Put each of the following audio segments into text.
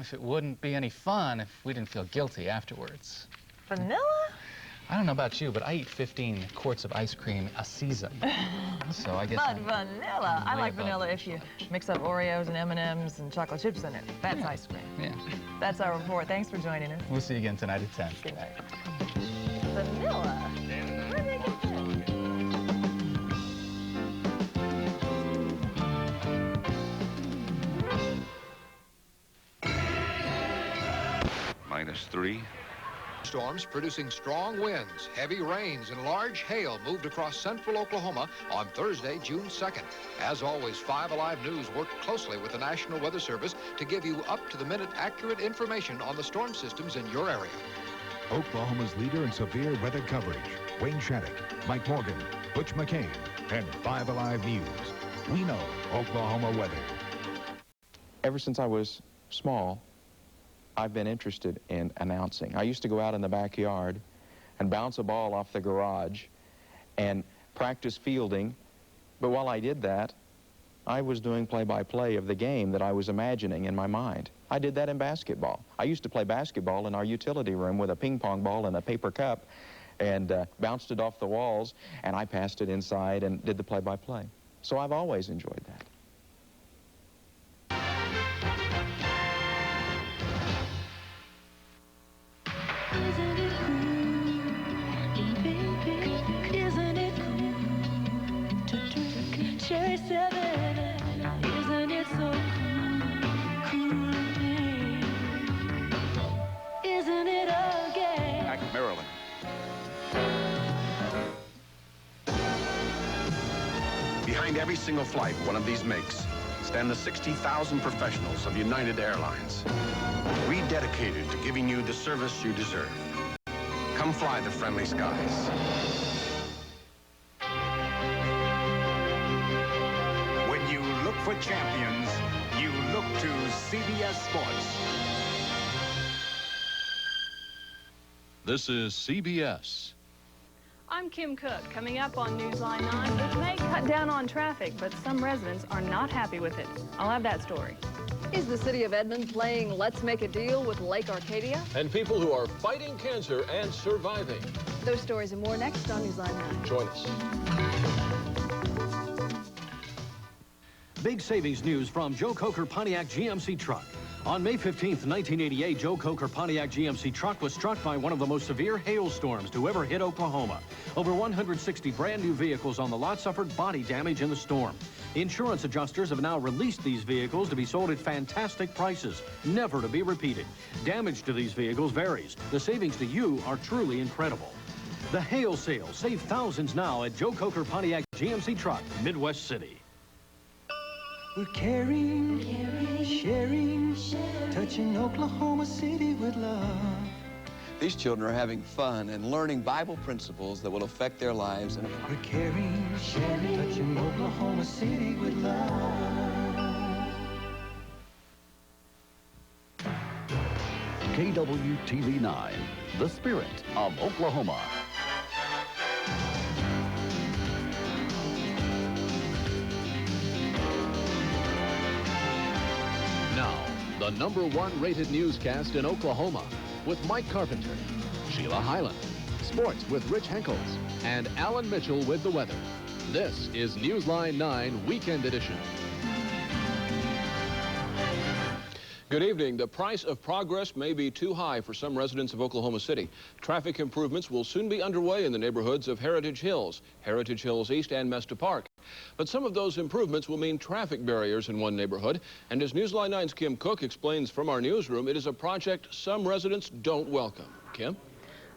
if it wouldn't be any fun if we didn't feel guilty afterwards. Vanilla? I don't know about you, but I eat 15 quarts of ice cream a season. So I guess. But vanilla. I like vanilla if you mix up Oreos and M&Ms and chocolate chips in it. That's ice cream. Yeah. That's our report. Thanks for joining us. We'll see you again tonight at 10. Good night. Vanilla? Where did they get that? -3. Storms producing strong winds, heavy rains, and large hail moved across central Oklahoma on Thursday, June 2nd. As always, 5 Alive News worked closely with the National Weather Service to give you up-to-the-minute accurate information on the storm systems in your area. Oklahoma's leader in severe weather coverage, Wayne Shattuck, Mike Morgan, Butch McCain, and 5 Alive News. We know Oklahoma weather. Ever since I was small, I've been interested in announcing. I used to go out in the backyard and bounce a ball off the garage and practice fielding, but while I did that, I was doing play-by-play of the game that I was imagining in my mind. I did that in basketball. I used to play basketball in our utility room with a ping pong ball and a paper cup and bounced it off the walls, and I passed it inside and did the play-by-play. So I've always enjoyed that. Isn't it cool, baby? Isn't it cool to drink cherry 7? Isn't it so cool, baby? Isn't it okay? Back in Maryland. Behind every single flight one of these makes stand the 60,000 professionals of United Airlines, rededicated to giving you the service you deserve. Come fly the friendly skies. When you look for champions, you look to CBS Sports. This is CBS. I'm Kim Cook. Coming up on Newsline 9, it may cut down on traffic, but some residents are not happy with it. I'll have that story. Is the city of Edmond playing Let's Make a Deal with Lake Arcadia? And people who are fighting cancer and surviving. Those stories and more next on Newsline 9. Join us. Big savings news from Joe Coker Pontiac GMC truck. On May 15th, 1988, Joe Coker Pontiac GMC truck was struck by one of the most severe hailstorms to ever hit Oklahoma. Over 160 brand new vehicles on the lot suffered body damage in the storm. Insurance adjusters have now released these vehicles to be sold at fantastic prices, never to be repeated. Damage to these vehicles varies. The savings to you are truly incredible. The hail sale. Save thousands now at Joe Coker Pontiac GMC truck, Midwest City. We're caring, sharing, touching Oklahoma City with love. These children are having fun and learning Bible principles that will affect their lives. We're caring, sharing, touching Oklahoma City with love. KWTV 9, the spirit of Oklahoma. Now, the #1 rated newscast in Oklahoma with Mike Carpenter, Sheila Highland, sports with Rich Henkels, and Alan Mitchell with the weather. This is Newsline 9 Weekend Edition. Good evening. The price of progress may be too high for some residents of Oklahoma City. Traffic improvements will soon be underway in the neighborhoods of Heritage Hills East, and Mesta Park. But some of those improvements will mean traffic barriers in one neighborhood. And as Newsline 9's Kim Cook explains from our newsroom, it is a project some residents don't welcome. Kim?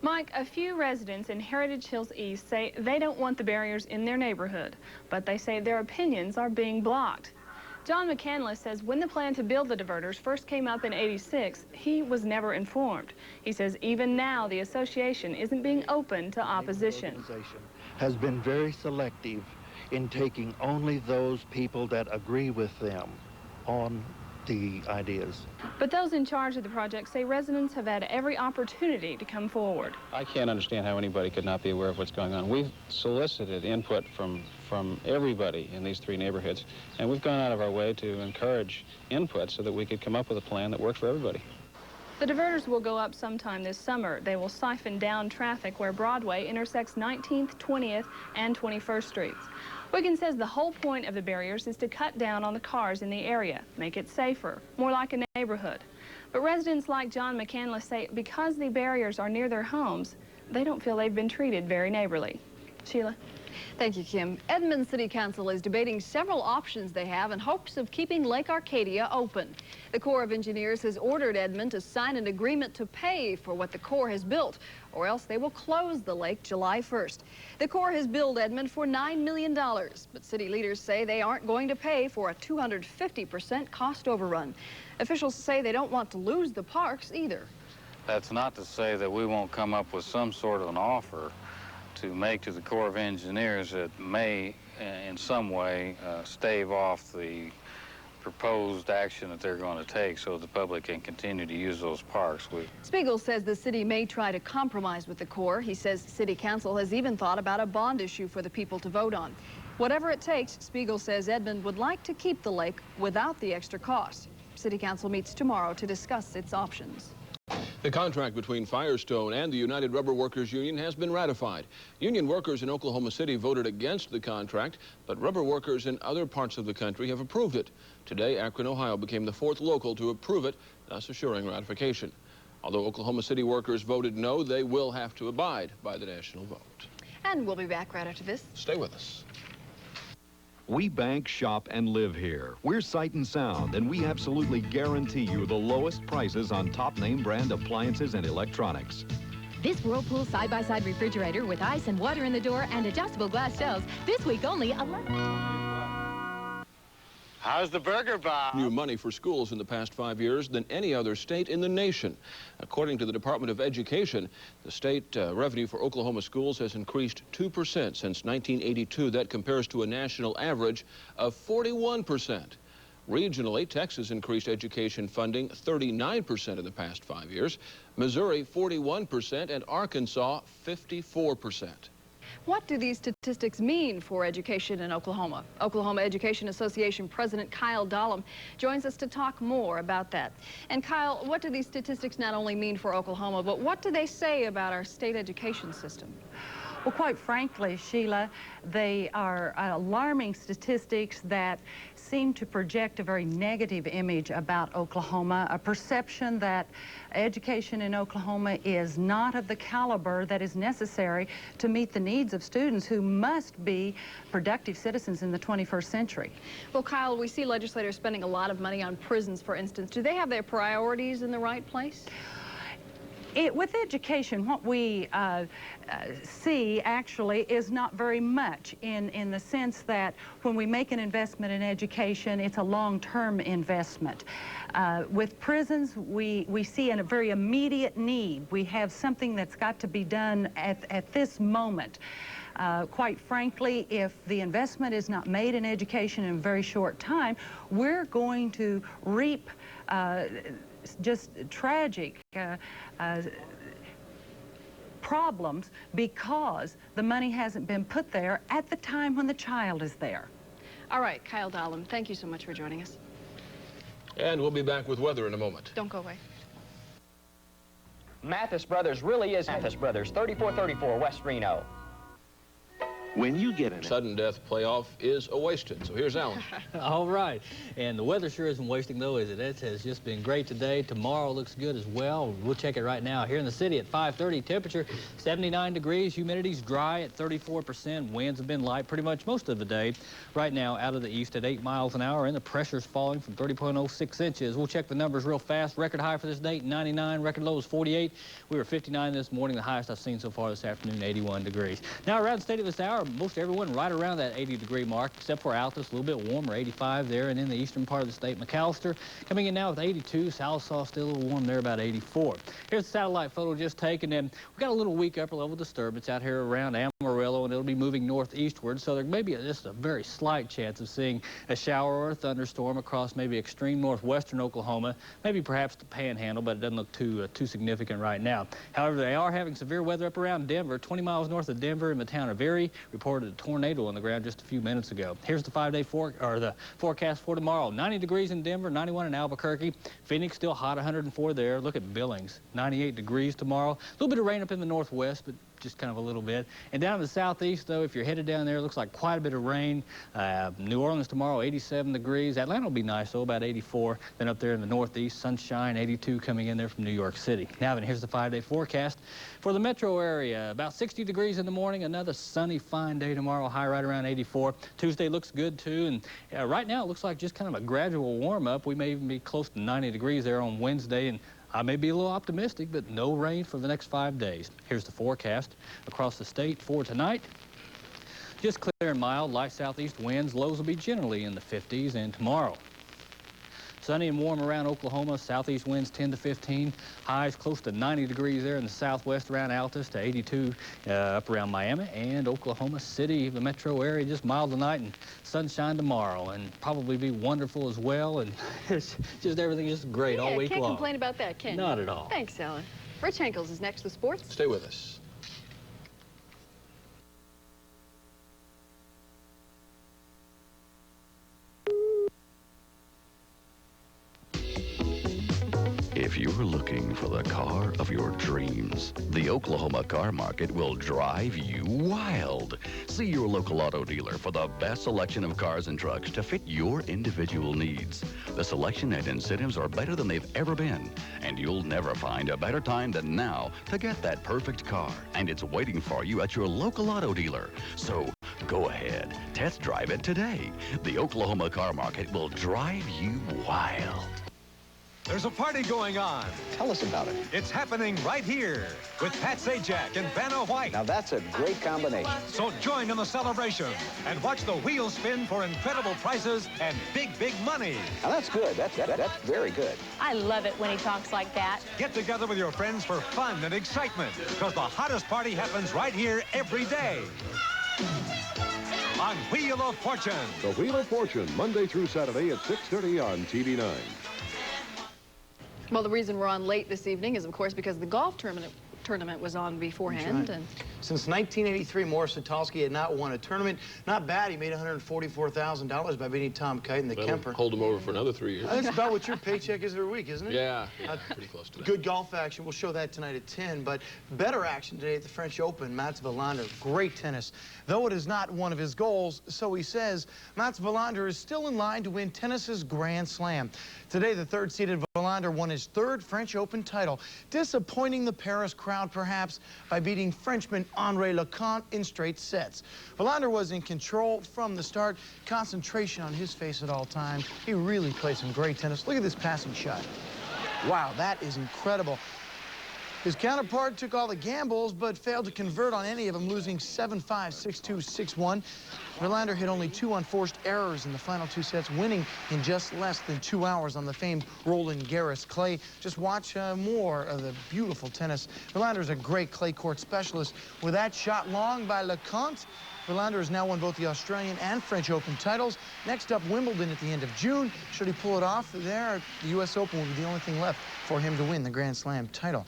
Mike, a few residents in Heritage Hills East say they don't want the barriers in their neighborhood, but they say their opinions are being blocked. John McCandless says when the plan to build the diverters first came up in '86, he was never informed. He says even now the association isn't being open to opposition. The organization has been very selective in taking only those people that agree with them on the ideas. But those in charge of the project say residents have had every opportunity to come forward. I can't understand how anybody could not be aware of what's going on. We've solicited input from everybody in these three neighborhoods, and we've gone out of our way to encourage input so that we could come up with a plan that works for everybody. The diverters will go up sometime this summer. They will siphon down traffic where Broadway intersects 19th, 20th, and 21st Streets. Wiggins says the whole point of the barriers is to cut down on the cars in the area, make it safer, more like a neighborhood. But residents like John McCandless say because the barriers are near their homes, they don't feel they've been treated very neighborly. Sheila? Thank you, Kim. Edmond City Council is debating several options they have in hopes of keeping Lake Arcadia open. The Corps of Engineers has ordered Edmond to sign an agreement to pay for what the Corps has built, or else they will close the lake July 1st. The Corps has billed Edmond for $9 million, but city leaders say they aren't going to pay for a 250% cost overrun. Officials say they don't want to lose the parks either. That's not to say that we won't come up with some sort of an offer to make to the Corps of Engineers that may, in some way, stave off the proposed action that they're going to take so the public can continue to use those parks. Spiegel says the city may try to compromise with the Corps. He says City Council has even thought about a bond issue for the people to vote on. Whatever it takes, Spiegel says Edmond would like to keep the lake without the extra cost. City Council meets tomorrow to discuss its options. The contract between Firestone and the United Rubber Workers Union has been ratified. Union workers in Oklahoma City voted against the contract, but rubber workers in other parts of the country have approved it. Today, Akron, Ohio became the 4th local to approve it, thus assuring ratification. Although Oklahoma City workers voted no, they will have to abide by the national vote. And we'll be back right after this. Stay with us. We bank, shop, and live here. We're Sight and Sound, and we absolutely guarantee you the lowest prices on top name brand appliances and electronics. This Whirlpool side-by-side refrigerator with ice and water in the door and adjustable glass shelves, this week only How's the burger, Bob? New money for schools in the past 5 years than any other state in the nation. According to the Department of Education, the state revenue for Oklahoma schools has increased 2% since 1982. That compares to a national average of 41%. Regionally, Texas increased education funding 39% in the past 5 years, Missouri 41%, and Arkansas 54%. What do these statistics mean for education in Oklahoma? Oklahoma Education Association President Kyle Dahlem joins us to talk more about that. And Kyle, what do these statistics not only mean for Oklahoma, but what do they say about our state education system? Well, quite frankly, Sheila, they are alarming statistics that seem to project a very negative image about Oklahoma, a perception that education in Oklahoma is not of the caliber that is necessary to meet the needs of students who must be productive citizens in the 21st century. Well, Kyle, we see legislators spending a lot of money on prisons, for instance. Do they have their priorities in the right place? With education, what we see actually is not very much in the sense that when we make an investment in education, it's a long-term investment. With prisons, we see a very immediate need. We have something that's got to be done at this moment. Quite frankly, if the investment is not made in education in a very short time, we're going to reap just tragic problems because the money hasn't been put there at the time when the child is there. All right, Kyle Dahlem, thank you so much for joining us. And we'll be back with weather in a moment. Don't go away. Mathis Brothers really is Mathis Brothers, 3434 West Reno. When you get a sudden death playoff is a wasted. So here's Alan. All right. And the weather sure isn't wasting, though, is it? It has just been great today. Tomorrow looks good as well. We'll check it right now. Here in the city at 5:30, temperature 79 degrees. Humidity's dry at 34%. Winds have been light pretty much most of the day. Right now, out of the east at 8 miles an hour, and the pressure's falling from 30.06 inches. We'll check the numbers real fast. Record high for this date, 99. Record low is 48. We were 59 this morning. The highest I've seen so far this afternoon, 81 degrees. Now, around the state of this hour, most everyone right around that 80-degree mark, except for Altus, a little bit warmer, 85 there, and in the eastern part of the state, McAllister coming in now with 82. Sallisaw still a little warm there, about 84. Here's the satellite photo just taken, and we got a little weak upper level disturbance out here around Amarillo, and it'll be moving northeastward, so there may be just a very slight chance of seeing a shower or a thunderstorm across maybe extreme northwestern Oklahoma, maybe perhaps the Panhandle, but it doesn't look too significant right now. However, they are having severe weather up around Denver. 20 miles north of Denver in the town of Erie reported a tornado on the ground just a few minutes ago. Here's the 5-day forecast for tomorrow. 90 degrees in Denver, 91 in Albuquerque. Phoenix still hot, 104 there. Look at Billings, 98 degrees tomorrow. A little bit of rain up in the northwest, but just kind of a little bit. And down in the southeast, though, if you're headed down there, it looks like quite a bit of rain. New Orleans tomorrow, 87 degrees. Atlanta will be nice, though, about 84. Then up there in the northeast, sunshine, 82 coming in there from New York City. Now then, here's the 5-day forecast for the metro area. About 60 degrees in the morning. Another sunny, fine day tomorrow, high right around 84. Tuesday looks good, too. And right now, it looks like just kind of a gradual warm-up. We may even be close to 90 degrees there on Wednesday. And I may be a little optimistic, but no rain for the next 5 days. Here's the forecast across the state for tonight. Just clear and mild, light southeast winds. Lows will be generally in the 50s. And tomorrow, sunny and warm around Oklahoma. Southeast winds 10 to 15. Highs close to 90 degrees there in the southwest around Altus, to 82 up around Miami and Oklahoma City, the metro area. Just mild tonight and sunshine tomorrow, and probably be wonderful as well. And it's just everything is great all week can't long. complain about that, can you? Not at all. Thanks, Alan. Rich Henkels is next with sports. Stay with us. If you're looking for the car of your dreams, the Oklahoma car market will drive you wild. See your local auto dealer for the best selection of cars and trucks to fit your individual needs. The selection and incentives are better than they've ever been, and you'll never find a better time than now to get that perfect car. And it's waiting for you at your local auto dealer. So go ahead, test drive it today. The Oklahoma car market will drive you wild. There's a party going on. Tell us about it. It's happening right here with Pat Sajak and Vanna White. Now that's a great combination. So join in the celebration and watch the wheels spin for incredible prizes and big, big money. Now that's good. That's very good. I love it when he talks like that. Get together with your friends for fun and excitement, because the hottest party happens right here every day. On Wheel of Fortune. The Wheel of Fortune, Monday through Saturday at 6:30 on TV 9. Well, the reason we're on late this evening is, of course, because the golf tournament was on beforehand. Right. And since 1983, Morris Satolsky had not won a tournament. Not bad. He made $144,000 by beating Tom Kite and the Kemper. Hold him over for another 3 years. That's about what your paycheck is every week, isn't it? Yeah, pretty close to that. Good golf action. We'll show that tonight at 10. But better action today at the French Open. Mats Wilander, great tennis. Though it is not one of his goals, so he says, Mats Wilander is still in line to win tennis's Grand Slam. Today, the third-seeded Wilander won his third French Open title, disappointing the Paris crowd, perhaps, by beating Frenchman Henri Leconte in straight sets. Wilander was in control from the start, concentration on his face at all times. He really played some great tennis. Look at this passing shot. Wow, that is incredible. His counterpart took all the gambles, but failed to convert on any of them, losing 7-5, 6-2, 6-1. Wilander hit only 2 unforced errors in the final 2 sets, winning in just less than 2 hours on the famed Roland Garros clay. Just watch more of the beautiful tennis. Wilander is a great clay court specialist. With that shot long by Leconte, Wilander has now won both the Australian and French Open titles. Next up, Wimbledon at the end of June. Should he pull it off there, the U.S. Open will be the only thing left for him to win the Grand Slam title.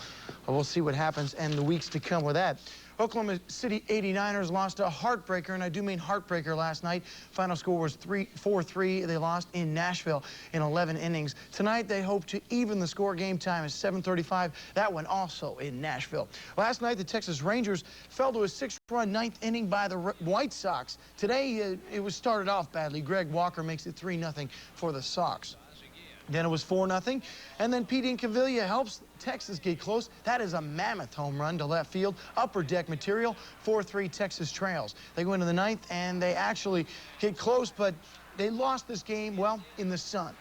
We'll see what happens in the weeks to come with that. Oklahoma City 89ers lost a heartbreaker, and I do mean heartbreaker, last night. Final score was 4-3. They lost in Nashville in 11 innings. Tonight, they hope to even the score. Game time is 7:35. That one also in Nashville. Last night, the Texas Rangers fell to a 6-run ninth inning by the White Sox. Today, it was started off badly. Greg Walker makes it 3-0 for the Sox. Then it was 4-0, and then Pete Incaviglia helps Texas get close. That is a mammoth home run to left field, upper deck material. 4-3 Texas trails. They go into the ninth, and they actually get close, but they lost this game, well, in the sun.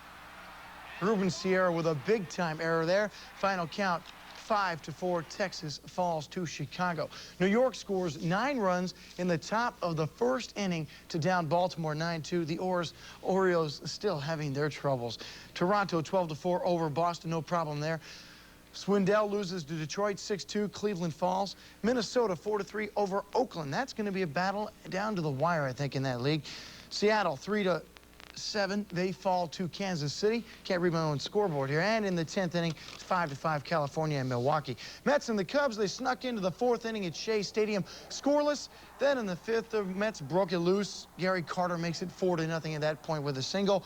Ruben Sierra with a big-time error there. Final count, 5-4, Texas falls to Chicago. New York scores 9 runs in the top of the first inning to down Baltimore 9-2. The Orioles still having their troubles. Toronto 12-4 over Boston, no problem there. Swindell loses to Detroit 6-2. Cleveland falls. Minnesota 4-3 over Oakland. That's going to be a battle down to the wire, I think, in that league. Seattle 3-7. They fall to Kansas City. Can't read my own scoreboard here. And in the 10th inning, it's 5-5 California and Milwaukee. Mets and the Cubs, they snuck into the 4th inning at Shea Stadium scoreless. Then in the 5th, the Mets broke it loose. Gary Carter makes it 4-0 at that point with a single.